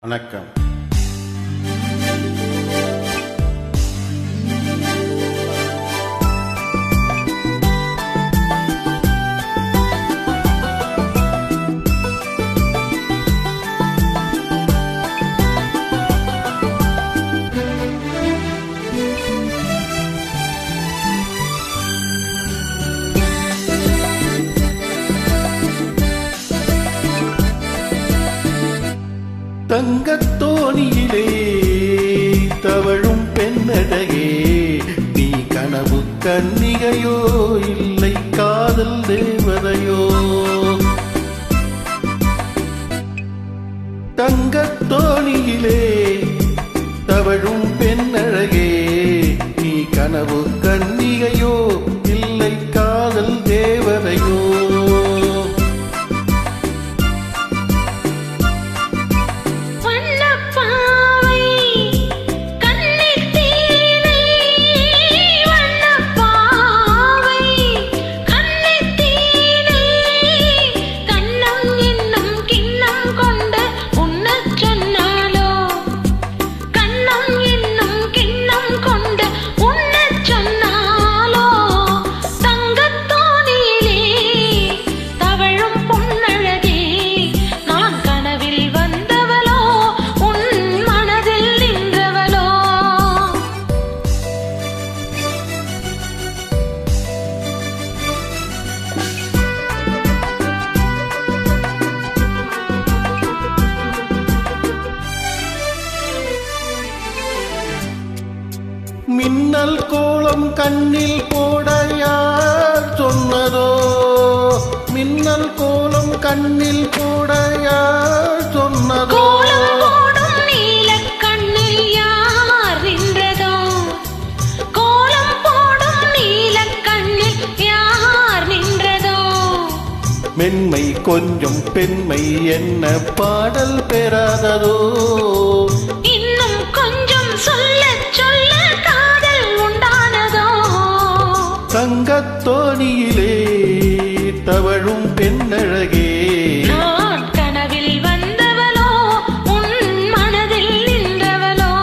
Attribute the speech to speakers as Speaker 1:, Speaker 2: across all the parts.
Speaker 1: வணக்கம். தங்கத்தோணியிலே தவழும் பெண்ணழகே, நீ கனவு கன்னிகையோ இல்லை காதல் தேவதையோ? தங்கத்தோணியிலே தவழும் பெண்ணழகே, நீ கனவு கன்னிகையோ இல்லை காதல் தேவதையோ? மின்னல் கோலம் கண்ணில் போட யார் சொன்னதோ? மின்னல் கோலம் கண்ணில் போட யார் சொன்னதோ? மென்மை கொஞ்சம் பெண்மை என்ன பாடல் பெறாததோ?
Speaker 2: இன்னும் கொஞ்சம் சொல்ல சொல்ல காதல் உண்டானதோ?
Speaker 1: தங்கத்தோணியிலே தவழும் பெண்ணழகே,
Speaker 2: நான் கனவில் வந்தவளோ உன் மனதில் நின்றவளோ?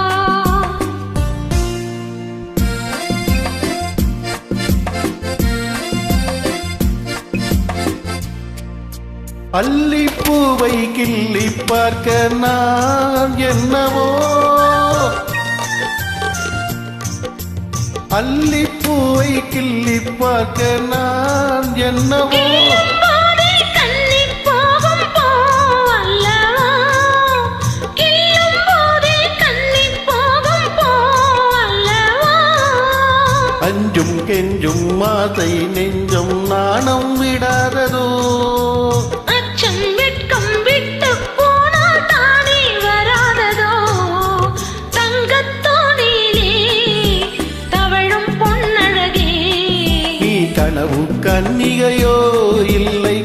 Speaker 1: அல்லிப்பூவை கிள்ளி பார்க்க நான் என்னவோ? அல்லிப்பூவை கிள்ளி பார்க்க நான் என்னவோ? அஞ்சும் கெஞ்சும் மாதை நெஞ்சம் நாணம் விடாததோ?
Speaker 2: அச்சம் வெட்கம் விட்டு போனால் தானே வராததோ? தங்கத்தோணியிலே தவழும் பொன்னழகே,
Speaker 1: நீ கனவு கன்னிகையோ இல்லை